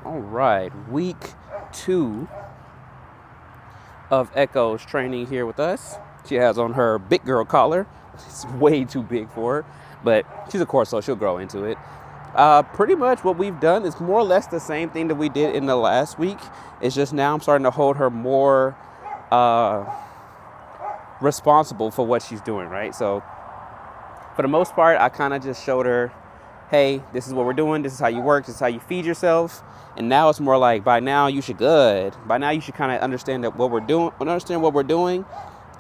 All right, week 2 of Echo's training here with us. She has on her big girl collar. It's way too big for her, but she's a Corso, she'll grow into it. Pretty much what we've done is more or less the same thing that we did in the last week. It's just now I'm starting to hold her more responsible for what she's doing, right? So for the most part, I kind of just showed her, hey, this is what we're doing. This is how you work. This is how you feed yourself. And now it's more like, by now you should kind of understand that what we're doing,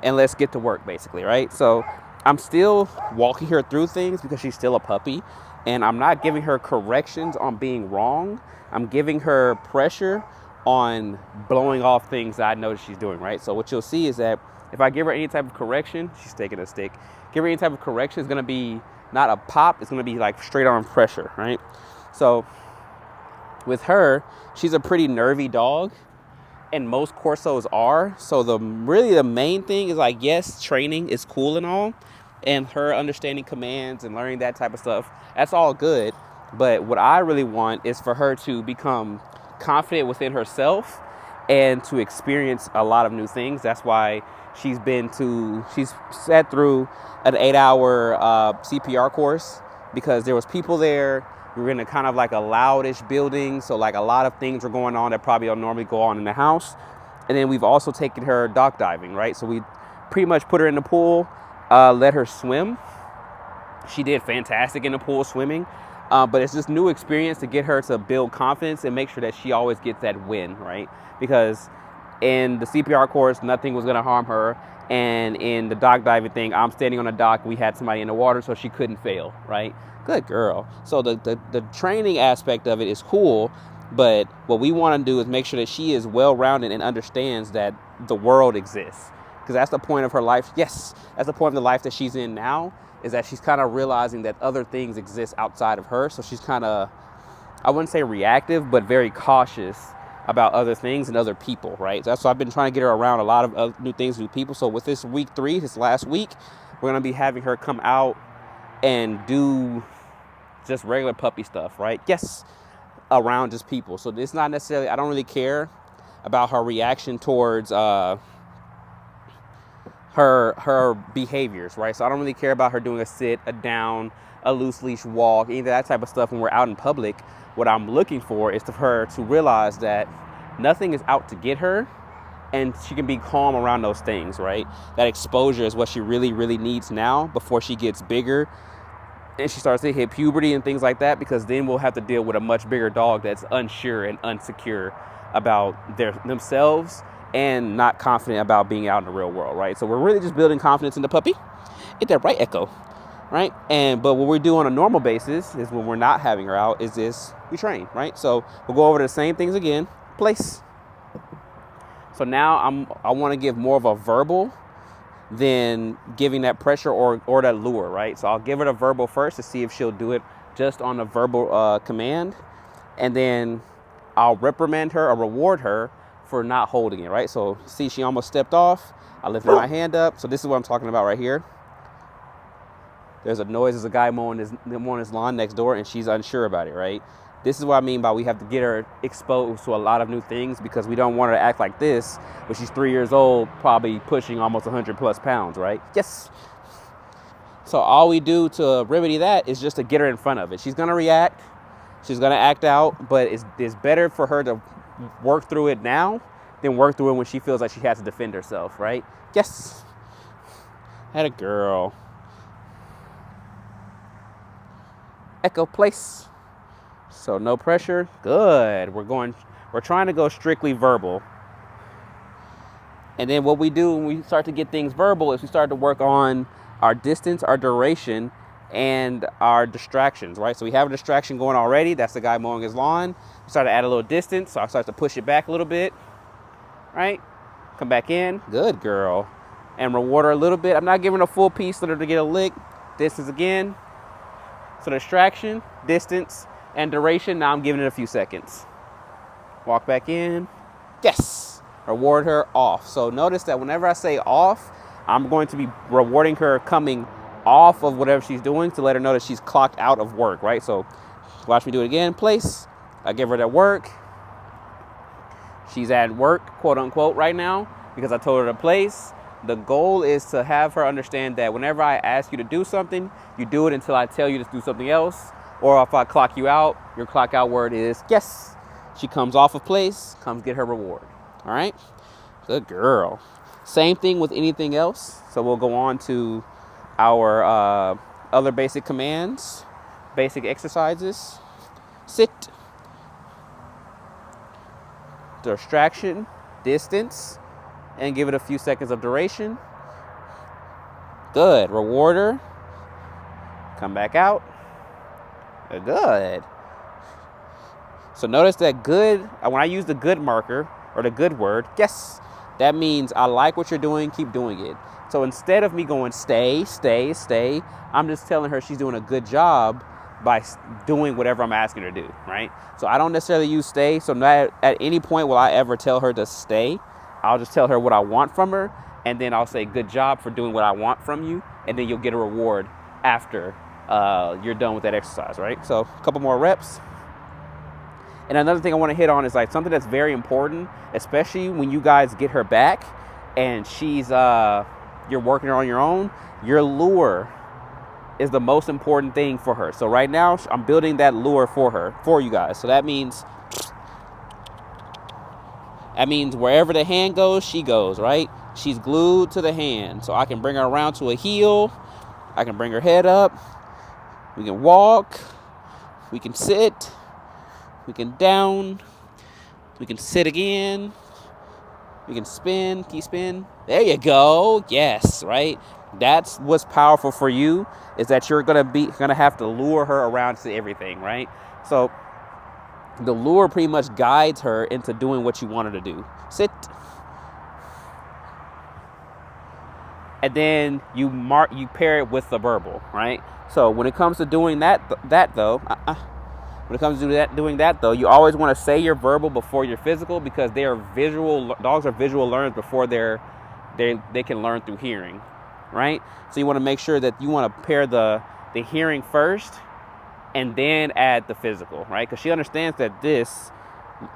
and let's get to work, basically, right? So I'm still walking her through things because she's still a puppy, and I'm not giving her corrections on being wrong. I'm giving her pressure on blowing off things that I know that she's doing, right? So what you'll see is that if I give her any type of correction, she's taking a stick. Give her any type of correction, it's gonna be not a pop, it's gonna be like straight on pressure, right? So with her, she's a pretty nervy dog, and most Corsos are. So the main thing is like, yes, training is cool and all, and her understanding commands and learning that type of stuff, that's all good. But what I really want is for her to become confident within herself and to experience a lot of new things. That's why she's sat through an 8-hour CPR course, because there was people there. We were in a kind of like a loudish building, so like a lot of things were going on that probably don't normally go on in the house. And then we've also taken her dock diving, right? So we pretty much put her in the pool, let her swim. She did fantastic in the pool swimming, but it's this new experience to get her to build confidence and make sure that she always gets that win, right? Because in the CPR course, nothing was going to harm her. And in the dock diving thing, I'm standing on a dock. We had somebody in the water, so she couldn't fail, right? Good girl. So the training aspect of it is cool, but what we want to do is make sure that she is well-rounded and understands that the world exists. Because that's the point of her life. Yes, that's the point of the life that she's in now, is that she's kind of realizing that other things exist outside of her. So she's kind of, I wouldn't say reactive, but very cautious about other things and other people, right? So that's why I've been trying to get her around a lot of new things, new people. So with this week 3, this last week, we're going to be having her come out and do just regular puppy stuff, right? Yes, around just people. So it's not necessarily, I don't really care about her reaction towards her behaviors, right? So I don't really care about her doing a sit, a down, a loose leash walk, any of that type of stuff when we're out in public. What I'm looking for is for her to realize that nothing is out to get her, and she can be calm around those things, right? That exposure is what she really, really needs now before she gets bigger and she starts to hit puberty and things like that, because then we'll have to deal with a much bigger dog that's unsure and insecure about themselves and not confident about being out in the real world, right? So we're really just building confidence in the puppy. Ain't that right, Echo? Right? But what we do on a normal basis is, when we're not having her out, is this, we train, right? So we'll go over the same things again. Place. So now I want to give more of a verbal than giving that pressure or that lure, right? So I'll give her the verbal first to see if she'll do it just on a verbal command, and then I'll reprimand her or reward her for not holding it, right? So see, she almost stepped off. I lifted my hand up. So this is what I'm talking about right here. There's a noise. There's a guy mowing his lawn next door, and she's unsure about it, right? This is what I mean by we have to get her exposed to a lot of new things, because we don't want her to act like this when she's 3 years old, probably pushing almost 100 plus pounds, right? Yes. So all we do to remedy that is just to get her in front of it. She's going to react. She's going to act out, but it's better for her to work through it now than work through it when she feels like she has to defend herself, right? Yes. Had a girl. Echo, place. So no pressure. Good. We're trying to go strictly verbal. And then what we do when we start to get things verbal is we start to work on our distance, our duration, and our distractions, right? So we have a distraction going already. That's the guy mowing his lawn. We start to add a little distance. So I start to push it back a little bit, right? Come back in. Good girl. And reward her a little bit. I'm not giving her a full piece so her to get a lick. Distance again. So distraction, distance, and duration. Now I'm giving it a few seconds. Walk back in. Yes. Reward her off. So notice that whenever I say off, I'm going to be rewarding her coming off of whatever she's doing to let her know that she's clocked out of work, right? So watch me do it again. Place. I give her that work. She's at work, quote unquote, right now because I told her the place. The goal is to have her understand that whenever I ask you to do something, you do it until I tell you to do something else. Or if I clock you out, your clock out word is yes. She comes off of place, comes get her reward. All right? Good girl. Same thing with anything else. So we'll go on to our other basic commands, basic exercises. Sit. Distraction, distance, and give it a few seconds of duration. Good. Reward her. Come back out. Good. So notice that good, when I use the good marker or the good word, yes, that means I like what you're doing, keep doing it. So instead of me going stay, stay, stay, I'm just telling her she's doing a good job by doing whatever I'm asking her to do, right? So I don't necessarily use stay. So not at any point will I ever tell her to stay. I'll just tell her what I want from her, and then I'll say good job for doing what I want from you, and then you'll get a reward after you're done with that exercise, right? So a couple more reps. And another thing I want to hit on is like something that's very important, especially when you guys get her back and she's you're working her on your own. Your lure is the most important thing for her. So right now I'm building that lure for you guys. So that means wherever the hand goes, she goes, right? She's glued to the hand. So I can bring her around to a heel. I can bring her head up. We can walk. We can sit. We can down. We can sit again. We can spin. Keep spin. There you go. Yes, right? That's what's powerful for you, is that you're gonna have to lure her around to everything, right? So the lure pretty much guides her into doing what you want her to do. Sit. And then you pair it with the verbal, right? So when it comes to doing that though, you always want to say your verbal before your physical, because dogs are visual learners before they can learn through hearing, right? So you want to make sure that you want to pair the hearing first and then add the physical, right? Because she understands that this,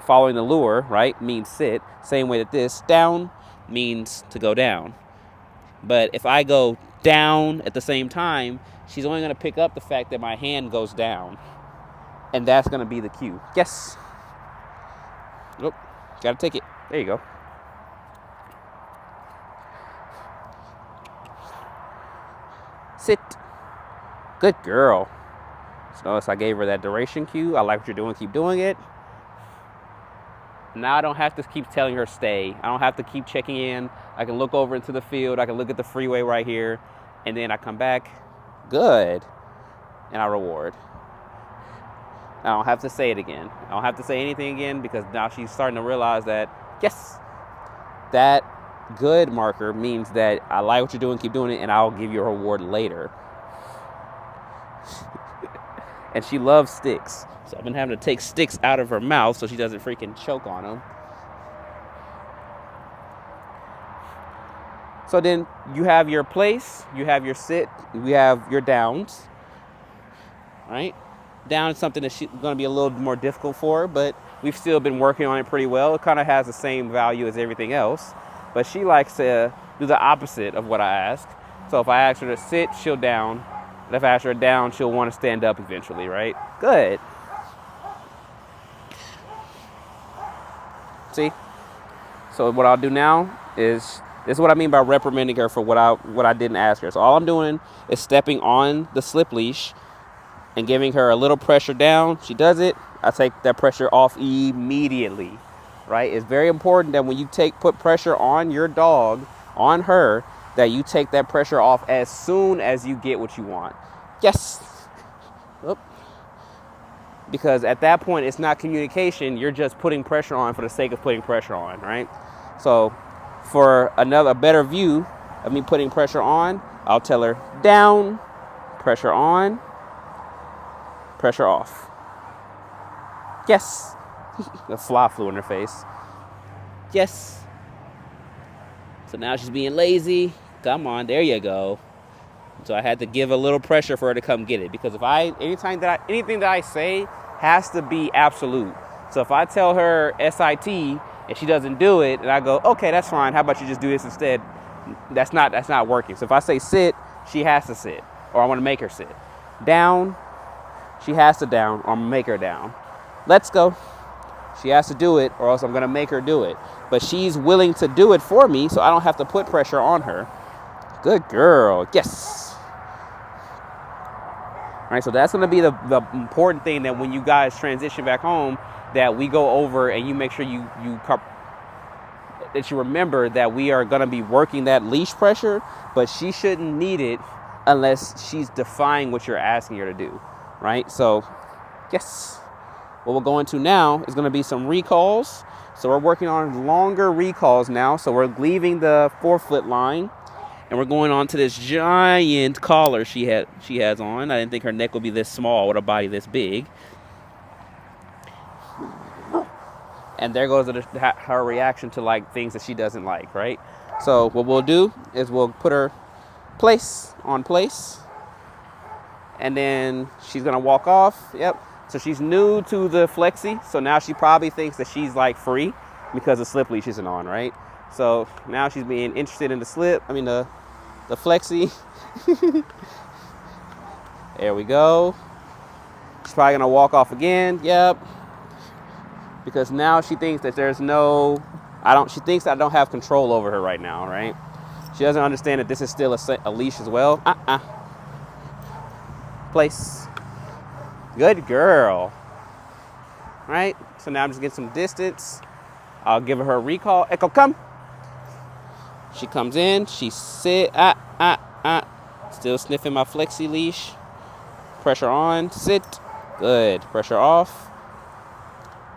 following the lure, right, means sit. Same way that this, down, means to go down. But if I go down at the same time, she's only going to pick up the fact that my hand goes down. And that's going to be the cue. Yes. Nope. Got to take it. There you go. Sit. Good girl. So notice I gave her that duration cue. I like what you're doing. Keep doing it. Now I don't have to keep telling her stay. I don't have to keep checking in. I can look over into the field. I can look at the freeway right here. And then I come back. Good. And I reward. I don't have to say it again. I don't have to say anything again, because now she's starting to realize that, yes, that good marker means that I like what you're doing, keep doing it, and I'll give you a reward later. And she loves sticks. So I've been having to take sticks out of her mouth so she doesn't freaking choke on them. So then you have your place, you have your sit, we have your downs, right? Down is something that's going to be a little more difficult for her, but we've still been working on it pretty well. It kind of has the same value as everything else, but she likes to do the opposite of what I ask. So if I ask her to sit, she'll down. And if I ask her down, she'll want to stand up eventually, right? Good. See? So what I'll do now is, this is what I mean by reprimanding her for what I didn't ask her. So all I'm doing is stepping on the slip leash and giving her a little pressure down. She does it. I take that pressure off immediately, right? It's very important that when you put pressure on your dog, on her, that you take that pressure off as soon as you get what you want. Yes. Oop. Because at that point, it's not communication. You're just putting pressure on for the sake of putting pressure on, right? So for a better view of me putting pressure on, I'll tell her down, pressure on, pressure off. Yes. The fly flew in her face. Yes. So now she's being lazy. Come on, there you go. So I had to give a little pressure for her to come get it, because anything that I say has to be absolute. So if I tell her SIT and she doesn't do it, and I go, okay, that's fine. How about you just do this instead? That's not working. So if I say sit, she has to sit, or I want to make her sit. Down, she has to down, or I'm gonna make her down. Let's go. She has to do it, or else I'm gonna make her do it. But she's willing to do it for me, so I don't have to put pressure on her. Good girl. Yes. All right, so that's gonna be the important thing, that when you guys transition back home, that we go over and you make sure that you remember that we are gonna be working that leash pressure, but she shouldn't need it unless she's defying what you're asking her to do, right? So, yes. What we'll go into now is going to be some recalls. So we're working on longer recalls now. So we're leaving the forefoot line, and we're going on to this giant collar she has on. I didn't think her neck would be this small with a body this big. And there goes her reaction to like things that she doesn't like, right? So what we'll do is we'll put her place, and then she's gonna walk off. Yep. So she's new to the flexi, so now she probably thinks that she's like free because the slip leash isn't on, right? So now she's being interested in the flexi. There we go. She's probably gonna walk off again. Yep. Because now she thinks that she thinks that I don't have control over her right now, right? She doesn't understand that this is still a leash as well. Place. Good girl. Right? So now I'm just getting some distance. I'll give her a recall. Echo, come. She comes in. She sit. Still sniffing my flexi leash. Pressure on. Sit. Good. Pressure off.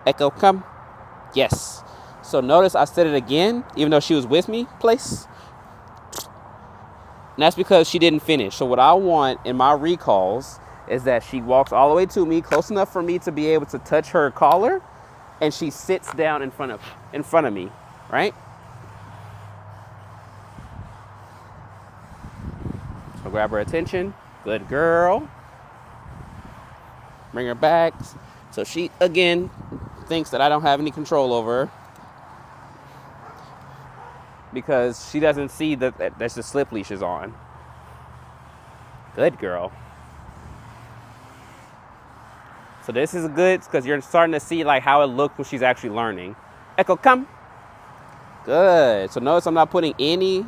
Echo, come. Yes. So notice I said it again, even though she was with me. Place. And that's because she didn't finish. So what I want in my recalls is that she walks all the way to me, close enough for me to be able to touch her collar, and she sits down in front of me, right? So grab her attention. Good girl. Bring her back. So she, again, thinks that I don't have any control over her because she doesn't see that the slip leash is on. Good girl. So this is good because you're starting to see like how it looks when she's actually learning. Echo, come. Good. So notice I'm not putting any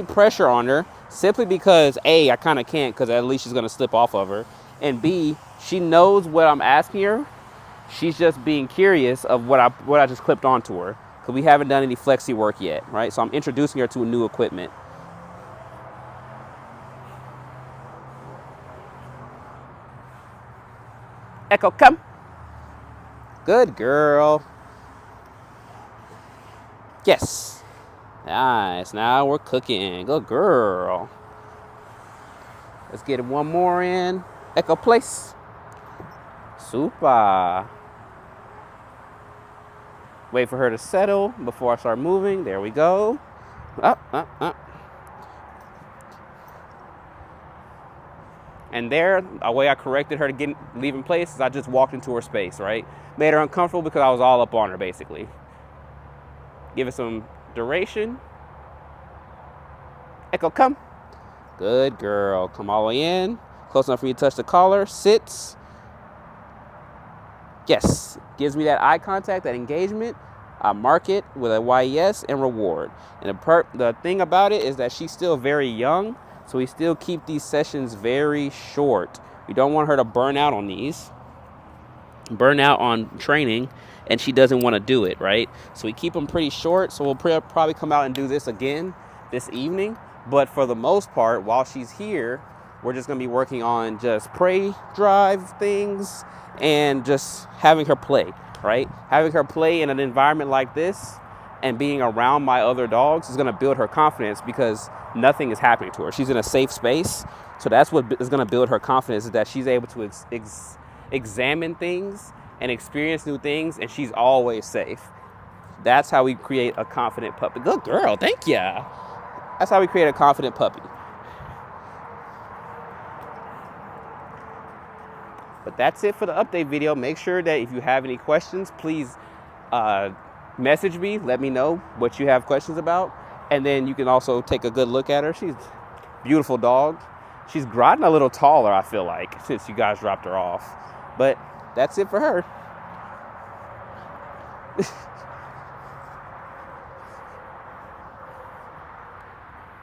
pressure on her, simply because A, I kind of can't, because at least she's going to slip off of her. And B, she knows what I'm asking her. She's just being curious of what I just clipped onto her, because we haven't done any flexi work yet, right? So I'm introducing her to new equipment. Echo, come. Good girl. Yes. Nice. Now we're cooking. Good girl. Let's get one more in. Echo, place. Super. Wait for her to settle before I start moving. There we go. Up. And there, the way I corrected her to leave in place is I just walked into her space, right? Made her uncomfortable because I was all up on her, basically. Give it some duration. Echo, come. Good girl. Come all the way in. Close enough for you to touch the collar. Sits. Yes. Gives me that eye contact, that engagement. I mark it with a YES and reward. And the thing about it is that she's still very young, so we still keep these sessions very short. We don't want her to burn out on these, burn out on training, and she doesn't want to do it, right? So we keep them pretty short. So we'll probably come out and do this again this evening. But for the most part, while she's here, we're just going to be working on just prey drive things and just having her play, right? Having her play in an environment like this and being around my other dogs is going to build her confidence, because nothing is happening to her. She's in a safe space. So that's what is going to build her confidence, is that she's able to examine things and experience new things, and she's always safe. That's how we create a confident puppy. Good girl. Thank you. That's how we create a confident puppy. But that's it for the update video. Make sure that if you have any questions, please message me, let me know what you have questions about, and then you can also take a good look at her. She's a beautiful dog. She's gotten a little taller, I feel like, since you guys dropped her off. But that's it for her.